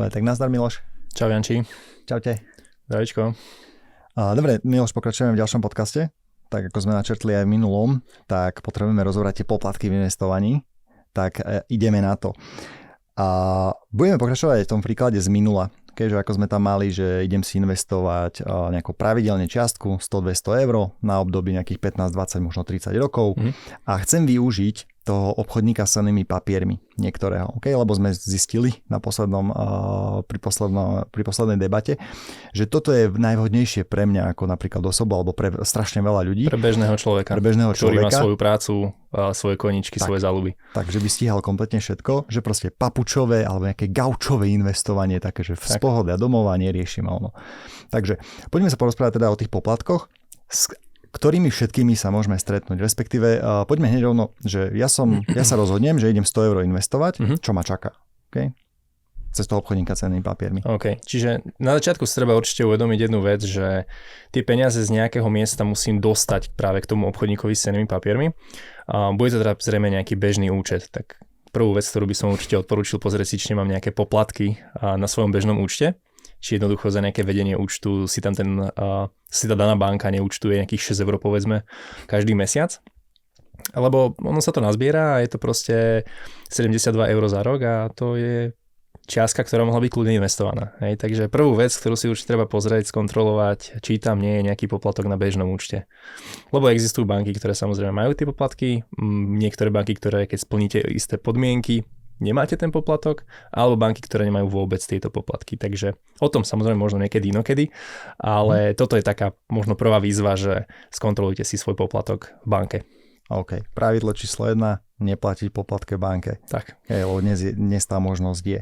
Tak nazdar, Miloš. Čau, Janči. Čaute. Zdravíčko. Dobre, Miloš, pokračujeme v ďalšom podcaste. Tak ako sme načrtli aj v minulom, tak potrebujeme rozobrať tie poplatky v investovaní. Tak ideme na to. Budeme pokračovať aj v tom príklade z minula. Keďže ako sme tam mali, že idem si investovať nejakú pravidelne čiastku 100-200 eur na obdobie nejakých 15, 20, možno 30 rokov a chcem využiť toho obchodníka s cennými papiermi niektorého, okay? Lebo sme zistili na pri poslednej debate, že toto je najvhodnejšie pre mňa ako napríklad osobu alebo pre strašne veľa ľudí. Pre bežného človeka, ktorý má svoju prácu, svoje koničky, svoje záľuby. Takže by stíhal kompletne všetko, že proste papučové alebo nejaké gaučové investovanie také, že z pohodia domova neriešime ono. Takže poďme sa porozprávať teda o tých poplatkoch, ktorými všetkými sa môžeme stretnúť. Respektíve, poďme hneď rovno, že ja sa rozhodnem, že idem 100 eur investovať, čo ma čaká. Okay? Cez toho obchodníka cennými papiermi. OK, čiže na začiatku si treba určite uvedomiť jednu vec, že tie peniaze z nejakého miesta musím dostať práve k tomu obchodníkovi s cennými papiermi. Bude to teda zrejme nejaký bežný účet, tak prvú vec, ktorú by som určite odporúčil pozrieť si, či nemám nejaké poplatky na svojom bežnom účte. Či jednoducho za nejaké vedenie účtu si tam si tá daná banka neúčtuje nejakých 6 eur povedzme každý mesiac. Lebo ono sa to nazbiera a je to proste 72 eur za rok a to je čiastka, ktorá mohla byť kľudne investovaná. Hej. Takže prvú vec, ktorú si určite treba pozrieť, skontrolovať, či tam nie je nejaký poplatok na bežnom účte. Lebo existujú banky, ktoré samozrejme majú tie poplatky, niektoré banky, ktoré keď splníte isté podmienky, nemáte ten poplatok, alebo banky, ktoré nemajú vôbec tieto poplatky. Takže o tom samozrejme možno niekedy inokedy, ale toto je taká možno prvá výzva, že skontrolujte si svoj poplatok v banke. OK. Pravidlo číslo 1, neplatiť poplatky v banke. Tak. Lebo dnes tá možnosť je.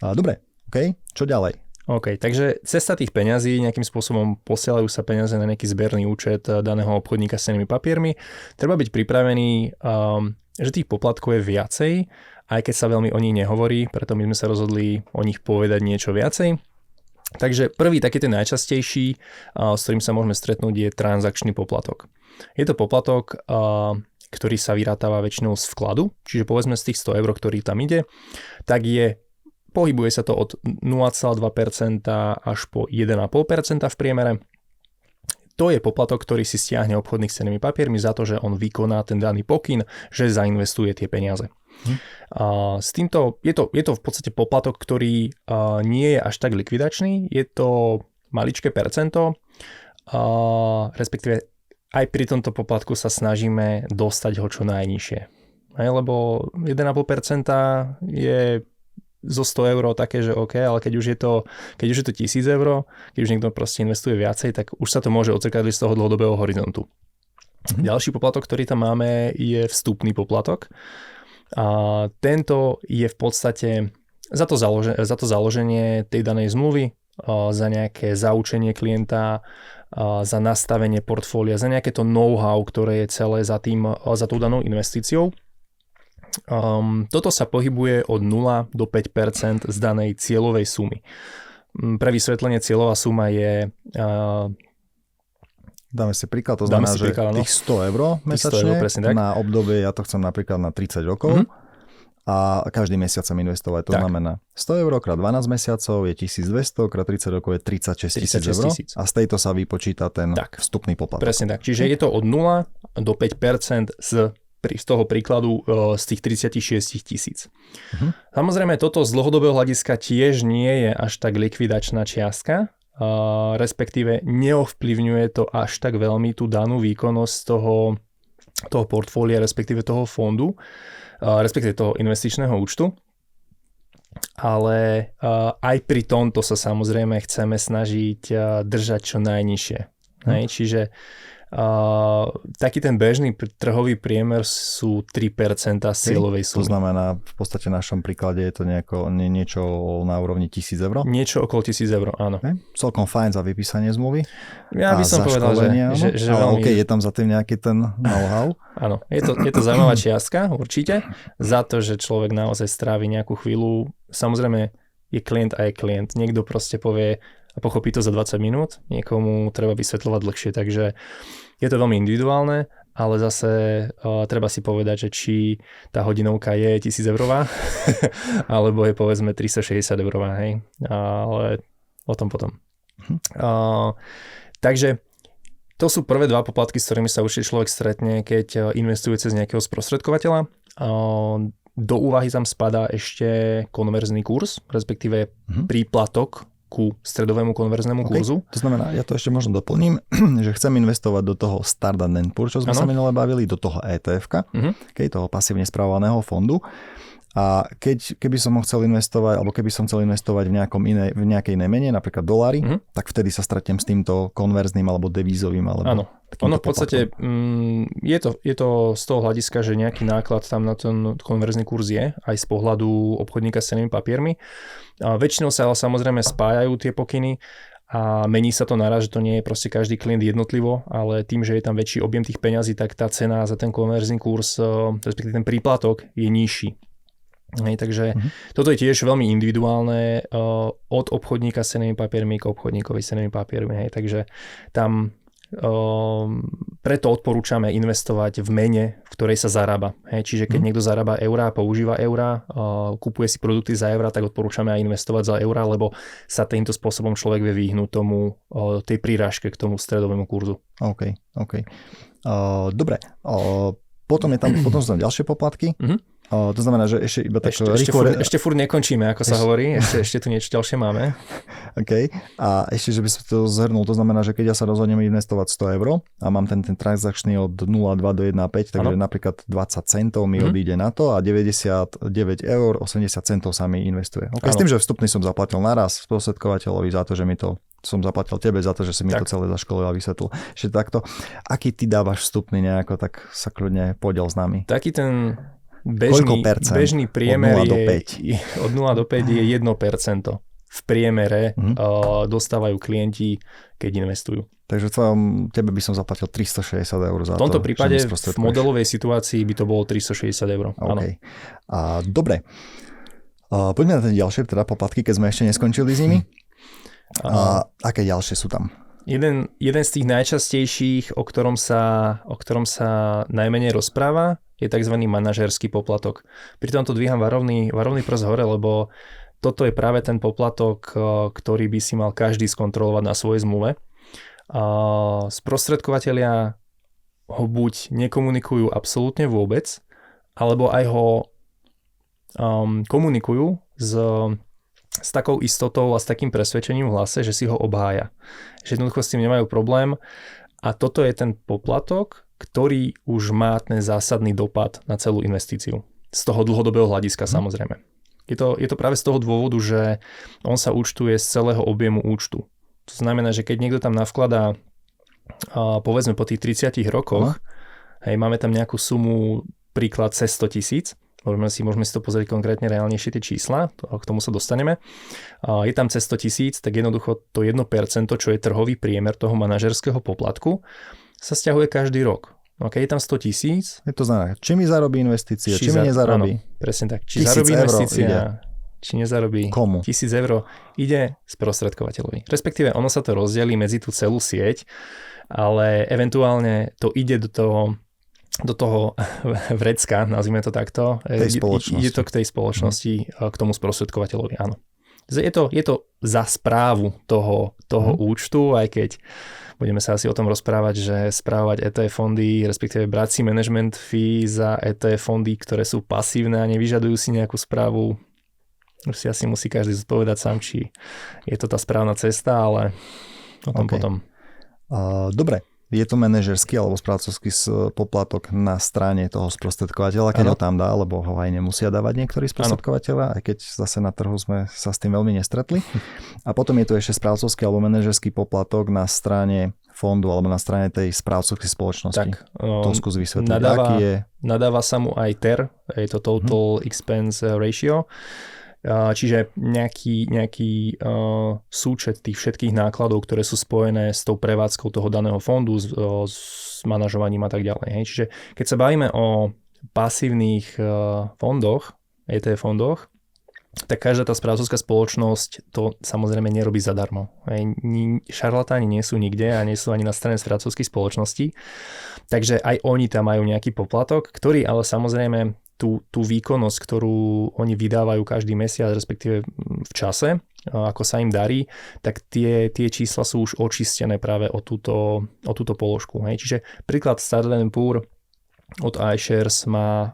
Dobre, OK. Čo ďalej? OK, takže cesta tých peňazí, nejakým spôsobom posielajú sa peniaze na nejaký zberný účet daného obchodníka s cennými papiermi. Treba byť pripravený, že tých poplatkov je viacej, aj keď sa veľmi o nich nehovorí, preto my sme sa rozhodli o nich povedať niečo viacej. Takže prvý, taký ten najčastejší, s ktorým sa môžeme stretnúť, je transakčný poplatok. Je to poplatok, ktorý sa vyrátáva väčšinou z vkladu, čiže povedzme z tých 100 eur, ktorý tam ide, tak pohybuje sa to od 0,2% až po 1,5% v priemere. To je poplatok, ktorý si stiahne obchodník s cennými papiermi za to, že on vykoná ten daný pokyn, že zainvestuje tie peniaze. S týmto je to v podstate poplatok, ktorý nie je až tak likvidačný, je to maličké percento, respektíve aj pri tomto poplatku sa snažíme dostať ho čo najnižšie. Lebo 1,5% je zo 100 eur také, že OK, ale keď už je to 1000 eur, keď už niekto proste investuje viacej, tak už sa to môže odzrkadliť z toho dlhodobého horizontu. Ďalší poplatok, ktorý tam máme, je vstupný poplatok. A tento je v podstate za to založenie tej danej zmluvy, za nejaké zaučenie klienta, za nastavenie portfólia, za nejaké to know-how, ktoré je celé za tou danou investíciou. Toto sa pohybuje od 0 do 5% z danej cieľovej sumy. Pre vysvetlenie, cieľová suma je... Dáme si príklad, to znamená, že tých 100 eur mesačne na obdobie, ja to chcem napríklad na 30 rokov a každý mesiac sem investovať. To znamená 100 eur krát 12 mesiacov je 1200, krát 30 rokov je 36 000 eur a z tejto sa vypočíta ten vstupný poplatok. Presne tak, čiže je to od 0 do 5% z toho príkladu z tých 36 000. Samozrejme, toto z dlhodobého hľadiska tiež nie je až tak likvidačná čiastka, respektíve neovplyvňuje to až tak veľmi tú danú výkonnosť toho portfólia, respektíve toho fondu, respektíve toho investičného účtu. Ale aj pri tomto sa samozrejme chceme snažiť držať čo najnižšie. Čiže taký ten bežný trhový priemer sú 3% z cieľovej sumy. To znamená, v podstate v našom príklade je to niečo na úrovni 1000 eur? Niečo okolo 1000 eur, áno. Celkom fajn za vypísanie zmluvy. Ja by som povedal, že ale OK, je tam za tým nejaký ten know-how? Áno, je to zaujímavá čiastka, určite, za to, že človek naozaj strávi nejakú chvíľu. Samozrejme, je klient a je klient. Niekto proste povie a pochopí to za 20 minút, niekomu treba vysvetľovať dlhšie, takže je to veľmi individuálne, ale zase treba si povedať, že či tá hodinovka je 1000 eurová, alebo je povedzme 360 eurová, hej. Ale o tom potom. Takže to sú prvé dva poplatky, s ktorými sa určite človek stretne, keď investuje cez nejakého sprostredkovateľa. Do úvahy tam spadá ešte konverzný kurz, respektíve príplatok ku stredovému konverznému kurzu. To znamená, ja to ešte možno doplním, že chcem investovať do toho Standard & Poor's, čo sme sa minule bavili, do toho ETF-ka, toho pasívne spravovaného fondu. A keby som ho chcel investovať, alebo keby som chcel investovať v nejakej inej mene, napríklad dolári, tak vtedy sa stretnem s týmto konverzným alebo devízovým. Áno, ono v podstate je to z toho hľadiska, že nejaký náklad tam na ten konverzný kurz je, aj z pohľadu obchodníka s cennými papiermi. A väčšinou sa ale samozrejme spájajú tie pokyny a mení sa to naraz, že to nie je proste každý klient jednotlivo, ale tým, že je tam väčší objem tých peňazí, tak tá cena za ten konverzný kurz, respektíve ten príplatok je nižší. Hej, takže toto je tiež veľmi individuálne od obchodníka s cennými papiermi k obchodníkovi s cennými papiermi. Hej, takže tam preto odporúčame investovať v mene, v ktorej sa zarába. Hej, čiže keď niekto zarába eurá, používa eurá, kupuje si produkty za eurá, tak odporúčame aj investovať za eurá, lebo sa týmto spôsobom človek vie vyhnúť tomu, tej prírážke k tomu stredovému kurzu. OK. Dobre. Potom sú tam ďalšie poplatky. To znamená, že ešte iba tak ešte furt nekončíme, ako sa hovorí. Ešte tu niečo ďalšie máme. OK. A ešte, že by som to zhrnul, to znamená, že keď ja sa rozhodnem investovať 100 eur a mám ten transakčný od 0,2 do 1,5, takže napríklad 20 centov mi odíde na to a 99 eur 80 centov sa mi investuje. OK, s tým, že vstupný som zaplatil naraz sprostredkovateľovi za to, že mi to som zaplatil tebe za to, že si mi to celé zaškolil a vysvetlil. Ešte takto, aký ty dávaš vstupný nejako, tak sa kľudne podiel s nami. Taký ten bežný priemer je od 0 do 5 je 1%. V priemere dostávajú klienti, keď investujú. Takže tebe by som zaplatil 360 eur za to. V tomto prípade v modelovej situácii by to bolo 360 eur. Okay. Dobre. Poďme na tie ďalšie teda poplatky, keď sme ešte neskončili s nimi. Aké ďalšie sú tam? Jeden z tých najčastejších, o ktorom sa najmenej rozpráva, je tzv. Manažérsky poplatok. Pri tomto dvíham varovný prst hore, lebo toto je práve ten poplatok, ktorý by si mal každý skontrolovať na svojej zmluve. Sprostredkovatelia ho buď nekomunikujú absolútne vôbec, alebo aj ho komunikujú s takou istotou a s takým presvedčením v hlase, že si ho obhája. Že jednoducho s tým nemajú problém a toto je ten poplatok, ktorý už má ten zásadný dopad na celú investíciu. Z toho dlhodobého hľadiska samozrejme. Je to práve z toho dôvodu, že on sa účtuje z celého objemu účtu. To znamená, že keď niekto tam navkladá povedzme po tých 30 rokoch, hej, máme tam nejakú sumu, príklad cez 100 000, môžeme si to pozrieť konkrétne reálnejšie tie čísla, k tomu sa dostaneme. Je tam cez 100 000, tak jednoducho to 1%, čo je trhový priemer toho manažerského poplatku, sa stiahuje každý rok. Okay, je tam 100 000. To znamená, či mi zarobí investícia, či mi nezarobí. Áno, presne tak. Či zarobí investícia, či nezarobí. Komu? 1000 eur ide sprostredkovateľovi. Respektíve ono sa to rozdelí medzi tú celú sieť, ale eventuálne to ide do toho vrecka, nazvime to takto. Ide to k tej spoločnosti, k tomu sprostredkovateľovi, áno. Je to za správu toho účtu, aj keď budeme sa asi o tom rozprávať, že správať ETF fondy, respektíve brať si management fee za ETF fondy, ktoré sú pasívne a nevyžadujú si nejakú správu, už si asi musí každý zodpovedať sám, či je to tá správna cesta, ale o tom potom. Dobre. Je to manažerský alebo správcovský poplatok na strane toho sprostredkovateľa, keď ho tam dá, lebo ho aj nemusia dávať niektorí sprostredkovateľa, aj keď zase na trhu sme sa s tým veľmi nestretli. A potom je tu ešte správcovský alebo manažerský poplatok na strane fondu alebo na strane tej správcovskej spoločnosti. Tak, to skús vysvetliť. Nadáva sa mu aj TER, je to Total Expense Ratio. Čiže nejaký súčet tých všetkých nákladov, ktoré sú spojené s tou prevádzkou toho daného fondu, s manažovaním a tak ďalej. Hej. Čiže keď sa bavíme o pasívnych fondoch, ETF fondoch, tak každá tá správcovská spoločnosť to samozrejme nerobí zadarmo. Šarlatáni nie sú nikde a nie sú ani na strane správcovských spoločností, takže aj oni tam majú nejaký poplatok, ktorý ale samozrejme tú výkonnosť, ktorú oni vydávajú každý mesiac, respektíve v čase, ako sa im darí, tak tie čísla sú už očistené práve o túto položku. Čiže príklad Standard & Poor od iShares má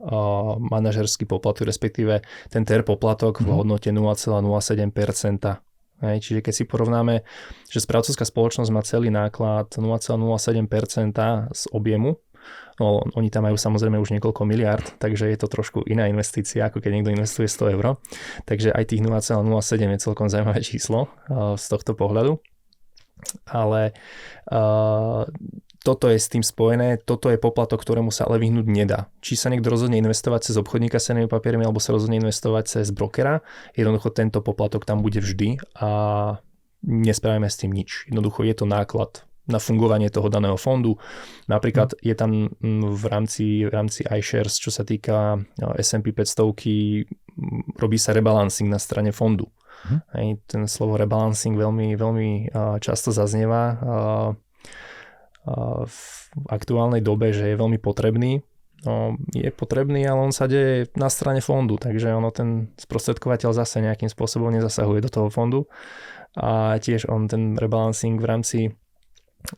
manažerský poplatok, respektíve ten TER poplatok v hodnote 0,07%. Čiže keď si porovnáme, že správcovská spoločnosť má celý náklad 0,07% z objemu, no, oni tam majú samozrejme už niekoľko miliárd, takže je to trošku iná investícia, ako keď niekto investuje 100 eur. Takže aj tých 0,07 je celkom zaujímavé číslo z tohto pohľadu. Ale toto je s tým spojené, toto je poplatok, ktorému sa ale vyhnúť nedá. Či sa niekto rozhodne investovať cez obchodníka s cennými papiermi, alebo sa rozhodne investovať cez brokera, jednoducho tento poplatok tam bude vždy a nespravíme s tým nič. Jednoducho je to náklad na fungovanie toho daného fondu. Napríklad je tam v rámci iShares, čo sa týka S&P 500, robí sa rebalancing na strane fondu. Ten slovo rebalancing veľmi, veľmi často zaznieva v aktuálnej dobe, že je veľmi potrebný. No, je potrebný, ale on sa deje na strane fondu, takže ten sprostredkovateľ zase nejakým spôsobom nezasahuje do toho fondu. A tiež ten rebalancing v rámci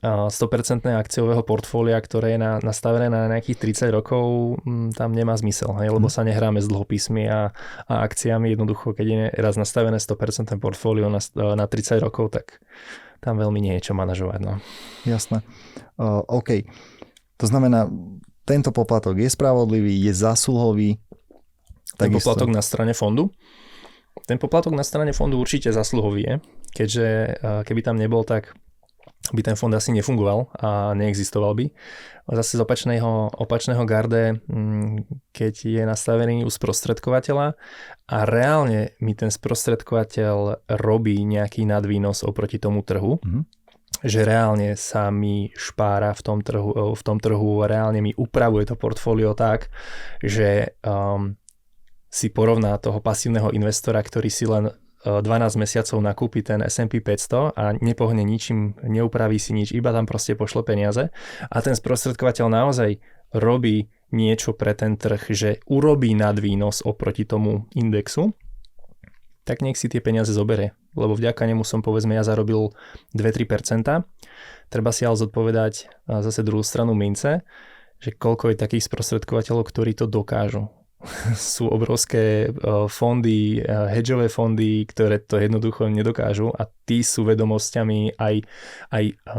100% akciového portfólia, ktoré je nastavené na nejakých 30 rokov, tam nemá zmysel, lebo sa nehráme s dlhopismi a akciami. Jednoducho, keď je raz nastavené 100% portfólio na 30 rokov, tak tam veľmi nie je čo manažovať. No. Jasné. OK. To znamená, tento poplatok je spravodlivý, je zásluhový. Ten poplatok na strane fondu? Ten poplatok na strane fondu určite zásluhový je, keďže keby tam nebol, tak by ten fond asi nefungoval a neexistoval by. Zase z opačného garde, keď je nastavený u sprostredkovateľa a reálne mi ten sprostredkovateľ robí nejaký nadvýnos oproti tomu trhu, že reálne sa mi špára v tom trhu, reálne mi upravuje to portfólio tak, že si porovná toho pasívneho investora, ktorý si len 12 mesiacov nakúpi ten S&P 500 a nepohne ničím, neupraví si nič, iba tam proste pošle peniaze a ten sprostredkovateľ naozaj robí niečo pre ten trh, že urobí nadvýnos oproti tomu indexu, tak nech si tie peniaze zoberie, lebo vďaka nemu som povedzme ja zarobil 2-3%. Treba si ale zodpovedať zase druhú stranu mince, že koľko je takých sprostredkovateľov, ktorí to dokážu. Sú obrovské fondy, hedžové fondy, ktoré to jednoducho nedokážu a tí sú vedomosťami aj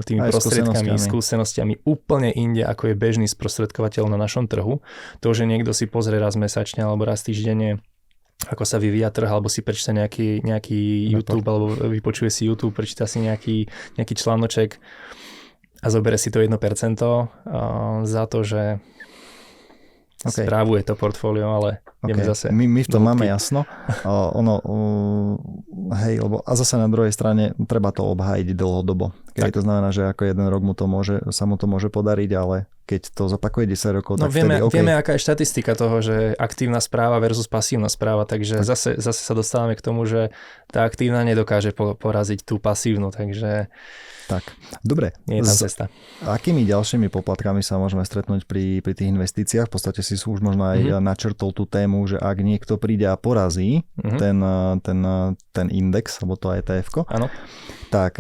tými prostriedkami, skúsenostiami úplne inde, ako je bežný sprostredkovateľ na našom trhu. To, že niekto si pozrie raz mesačne alebo raz týždenne, ako sa vyvíja trh, alebo si prečíta nejaký YouTube, alebo vypočuje si YouTube, prečíta si nejaký článoček a zoberie si to 1% za to, že správuje to portfólio, ale ideme zase. My v tom máme jasno. Lebo a zase na druhej strane treba to obhájiť dlhodobo. Keď to znamená, že ako jeden rok sa mu to môže podariť, ale keď to zopakuje 10 rokov, tak vieme, aká je štatistika toho, že aktívna správa versus pasívna správa, takže zase sa dostávame k tomu, že tá aktívna nedokáže poraziť tú pasívnu, takže tak, dobre. Nie je tam cesta. Akými ďalšími poplatkami sa môžeme stretnúť pri tých investíciách? V podstate si už možno aj načrtol tú tému, že ak niekto príde a porazí ten index, alebo to ETF-ko, tak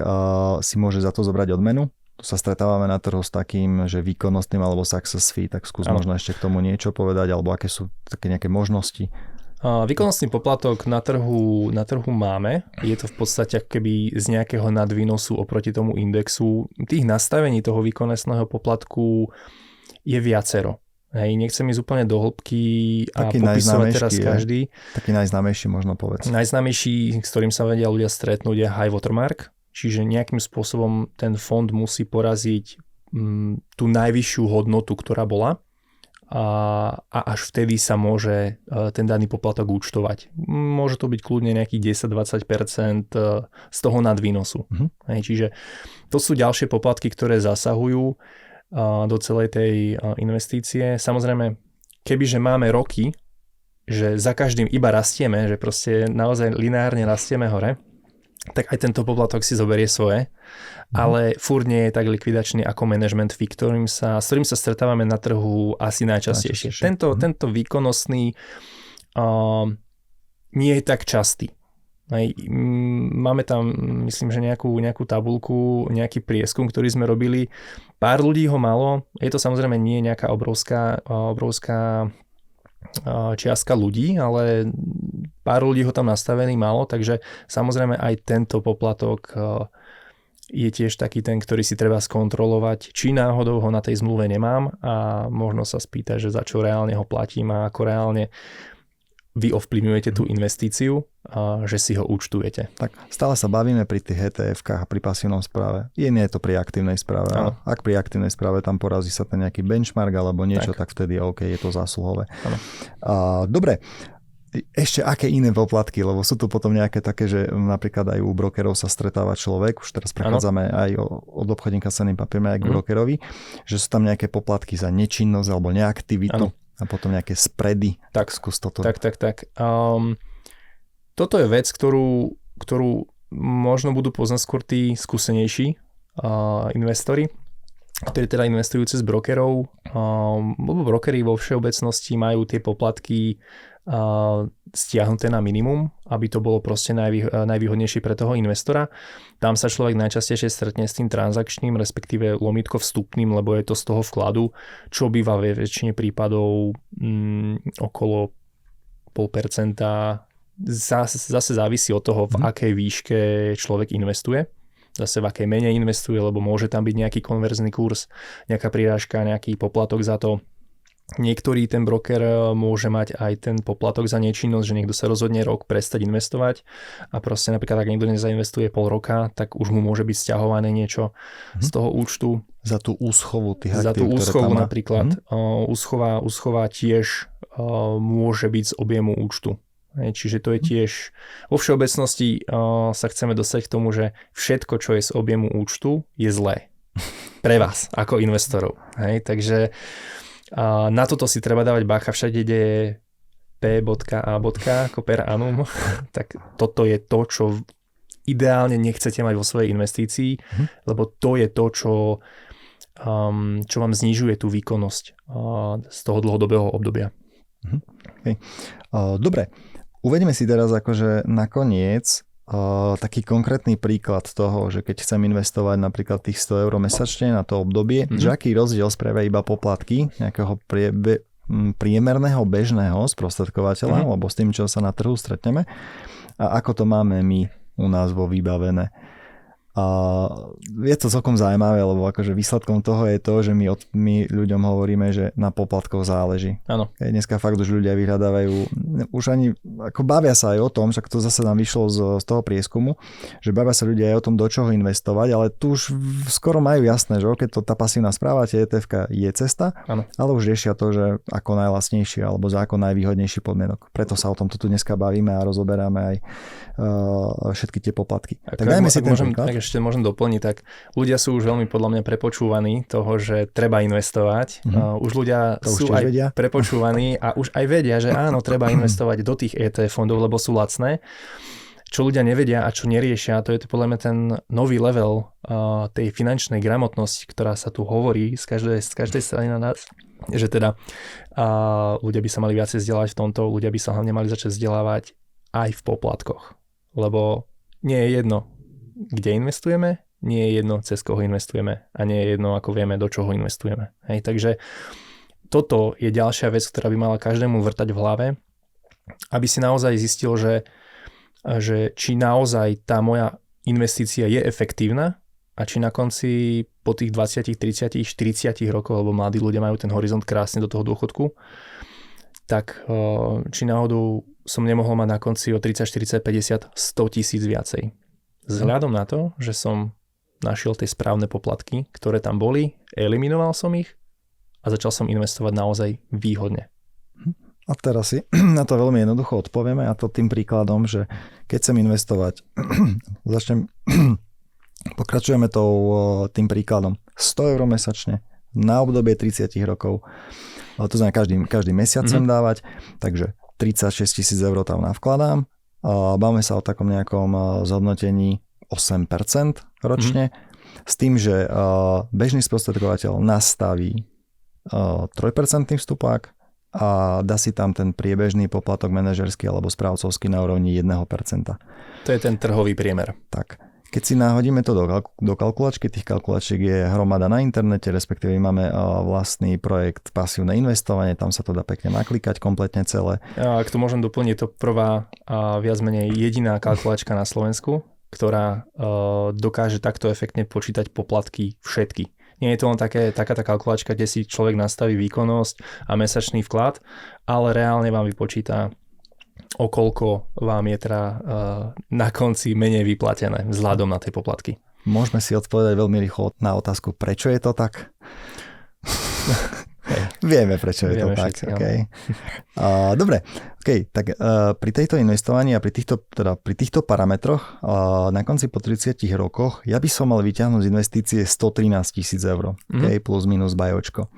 si môže za to zobrať odmenu. Tu sa stretávame na trhu s takým, že výkonnostným alebo success fee, tak skús možno ešte k tomu niečo povedať, alebo aké sú také nejaké možnosti. Výkonnostný poplatok na trhu máme. Je to v podstate keby z nejakého nadvýnosu oproti tomu indexu. Tých nastavení toho výkonnostného poplatku je viacero. Nechcem ísť úplne do hĺbky a popisovať teraz každý. Taký najznámejší možno povedz. Najznámejší, s ktorým sa vedia ľudia stretnúť, je high watermark. Čiže nejakým spôsobom ten fond musí poraziť tú najvyššiu hodnotu, ktorá bola. A až vtedy sa môže ten daný poplatok účtovať. Môže to byť kľudne nejakých 10-20% z toho nadvýnosu. Čiže to sú ďalšie poplatky, ktoré zasahujú do celej tej investície. Samozrejme, kebyže máme roky, že za každým iba rastieme, že proste naozaj lineárne rastieme hore, tak aj tento poplatok si zoberie svoje, ale furt nie je tak likvidačný ako management fee, s ktorým sa stretávame na trhu asi najčastejšie. Tento výkonnostný nie je tak častý. Máme tam, myslím, že nejakú tabuľku, nejaký prieskum, ktorý sme robili. Pár ľudí ho malo, je to samozrejme nie nejaká obrovská čiastka ľudí, ale pár ľudí ho tam nastavený malo, takže samozrejme aj tento poplatok je tiež taký ten, ktorý si treba skontrolovať, či náhodou ho na tej zmluve nemám a možno sa spýtať, že za čo reálne ho platím a ako reálne vy ovplyvňujete tú investíciu, že si ho účtujete. Tak stále sa bavíme pri tých ETF-kách a pri pasívnom správe. Nie je to pri aktívnej správe. Ak pri aktívnej správe tam porazí sa ten nejaký benchmark alebo niečo, tak vtedy OK, je to zásluhové. Dobre, ešte aké iné poplatky, lebo sú tu potom nejaké také, že napríklad aj u brokerov sa stretáva človek, už teraz prechádzame aj od obchodníka s cennými papiermi aj k brokerovi, že sú tam nejaké poplatky za nečinnosť alebo neaktivitu. A potom nejaké spready. Tak, skús toto. Tak. Toto je vec, ktorú možno budú poznať skôr tí skúsenejší investori, ktorí teda investujú cez brokerov. Brokery vo všeobecnosti majú tie poplatky stiahnuté na minimum, aby to bolo proste najvýhodnejšie pre toho investora. Tam sa človek najčastejšie stretne s tým transakčným, respektíve lomitko vstupným, lebo je to z toho vkladu, čo býva ve väčšine prípadov okolo 0,5%. Zase závisí od toho, v akej výške človek investuje. Zase v akej menej investuje, lebo môže tam byť nejaký konverzný kurz, nejaká prirážka, nejaký poplatok za to. Niektorý ten broker môže mať aj ten poplatok za nečinnosť, že niekto sa rozhodne rok prestať investovať a proste napríklad ak niekto nezainvestuje pol roka, tak už mu môže byť sťahované niečo z toho účtu. Za tú úschovu tých aktív, za tú úschovu ktoré tam má. Napríklad. Úschova tiež môže byť z objemu účtu. Čiže to je tiež, vo všeobecnosti sa chceme dostať k tomu, že všetko, čo je z objemu účtu, je zlé. Pre vás, ako investorov. Takže na toto si treba dávať bacha, všade, kde je P.A. ako per annum, tak toto je to, čo ideálne nechcete mať vo svojej investícii, lebo to je to, čo vám znižuje tú výkonnosť z toho dlhodobého obdobia. Okay. Dobre, uvedeme si teraz akože nakoniec taký konkrétny príklad toho, že keď chcem investovať napríklad tých 100 eur mesačne na to obdobie, že aký rozdiel spravia iba poplatky nejakého priemerného bežného sprostredkovateľa, alebo s tým, čo sa na trhu stretneme a ako to máme my u nás vo vybavené. A je to celkom zaujímavé, lebo akože výsledkom toho je to, že my ľuďom hovoríme, že na poplatkoch záleží. Áno. Dneska fakt už ľudia vyhľadávajú, už ani ako bavia sa aj o tom, však to zase nám vyšlo z toho prieskumu, že bavia sa ľudia aj o tom, do čoho investovať, ale tu už skoro majú jasné, že keď to tá pasívna správa, tie ETF je cesta, áno, ale už riešia to, že ako najlacnejší alebo za ako najvýhodnejší podmienok. Preto sa o tomto tu dneska bavíme a rozoberáme aj všetky tie poplatky. Tak dajme si ten príklad. Ešte môžem doplniť, tak ľudia sú už veľmi podľa mňa prepočúvaní toho, že treba investovať. Už ľudia sú aj vedia. Prepočúvaní a už aj vedia, že áno, treba investovať do tých ETF fondov, lebo sú lacné. Čo ľudia nevedia a čo neriešia, to je podľa mňa ten nový level tej finančnej gramotnosti, ktorá sa tu hovorí z každej strany na nás, že teda ľudia by sa mali viacej vzdelávať v tomto, ľudia by sa hlavne mali začať vzdelávať aj v poplatkoch. Lebo nie je jedno, kde investujeme, nie je jedno, cez koho investujeme a nie je jedno, ako vieme, do čoho investujeme. Takže toto je ďalšia vec, ktorá by mala každému vrtať v hlave, aby si naozaj zistil, že či naozaj tá moja investícia je efektívna a či na konci po tých 20, 30, 40 rokoch, lebo mladí ľudia majú ten horizont krásne do toho dôchodku, tak či náhodou som nemohol mať na konci o 30, 40, 50, 100 tisíc viacej. Vzhľadom na to, že som našiel tie správne poplatky, ktoré tam boli, eliminoval som ich a začal som investovať naozaj výhodne. A teraz si na to veľmi jednoducho odpovieme a to tým príkladom, že keď chcem investovať, pokračujeme tým príkladom 100 eur mesačne na obdobie 30 rokov. To znamená každý mesiac chcem dávať, takže 36 000 eur tam navkladám. Bavíme sa o takom nejakom zhodnotení 8% ročne, s tým, že bežný sprostredkovateľ nastaví 3% vstupák a dá si tam ten priebežný poplatok manažerský alebo správcovský na úrovni 1%. To je ten trhový priemer. Tak. Keď si nahodíme to do kalkulačky, tých kalkulačiek je hromada na internete, respektíve máme vlastný projekt pasívne investovanie, tam sa to dá pekne naklikať kompletne celé. Ak to môžem doplniť, to prvá a viac menej jediná kalkulačka na Slovensku, ktorá dokáže takto efektne počítať poplatky všetky. Nie je to len taká tá kalkulačka, kde si človek nastaví výkonnosť a mesačný vklad, ale reálne vám vypočíta, o koľko vám je teda na konci menej vyplatené vzhľadom na tie poplatky. Môžeme si odpovedať veľmi rýchlo na otázku, prečo je to tak? Vieme, prečo je to tak. Okay. Dobre, tak pri tejto investovaní a pri týchto parametroch na konci po 30 rokoch ja by som mal vyťahnuť z investície 113 000 eur, plus minus bajočko.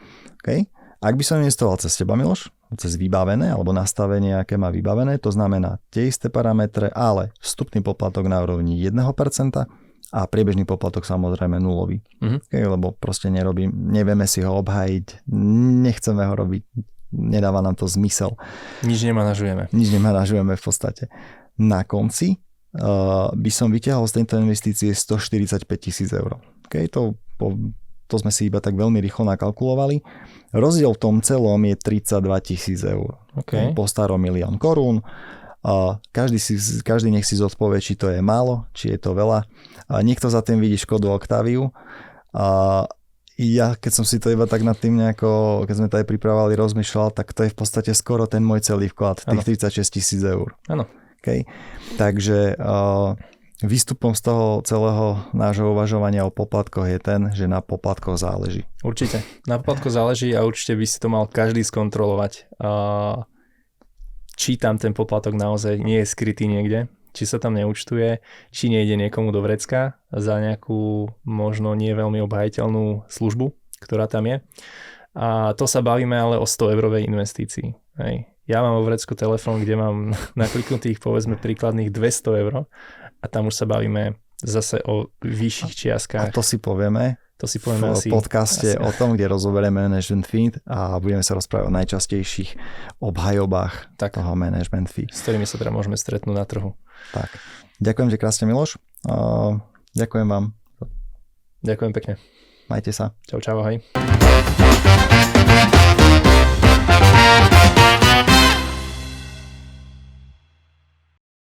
Ak by som investoval cez teba, Miloš, cez vybavené alebo nastavenie, aké má vybavené, to znamená tie isté parametre, ale vstupný poplatok na úrovni 1% a priebežný poplatok samozrejme nulový. Lebo proste nevieme si ho obhájiť, nechceme ho robiť, nedáva nám to zmysel. Nič nemanažujeme. Nič nemanažujeme v podstate. Na konci by som vyťahol z tejto investície 145 000 eur. To sme si iba tak veľmi rýchlo nakalkulovali. Rozdiel v tom celom je 32 000 eur. Po starom 1 000 000 korún. Každý nech si zodpovie, či to je málo, či je to veľa. Niekto za tým vidí Škodu Octaviu. Ja, keď som si to iba tak nad tým nejako, keď sme to aj pripravovali, rozmýšľal, tak to je v podstate skoro ten môj celý vklad, tých 36 000 eur. Áno. Takže výstupom z toho celého nášho uvažovania o poplatkoch je ten, že na poplatkoch záleží. Určite. Na poplatkoch záleží a určite by si to mal každý skontrolovať. Či tam ten poplatok naozaj nie je skrytý niekde, či sa tam neúčtuje, či nejde niekomu do vrecka za nejakú možno nie veľmi obhajiteľnú službu, ktorá tam je. A to sa bavíme ale o 100 eurovej investícii. Hej. Ja mám vo vrecku telefón, kde mám nakliknutých povedzme príkladných 200 eur a tam už sa bavíme zase o vyšších čiastkách. A to si povieme v podcaste o tom, kde rozoberieme management fee a budeme sa rozprávať o najčastejších obhajobách toho management fee. S ktorými sa teda môžeme stretnúť na trhu. Tak. Ďakujem ti krásne, Miloš. Ďakujem vám. Ďakujem pekne. Majte sa. Čau, ahoj.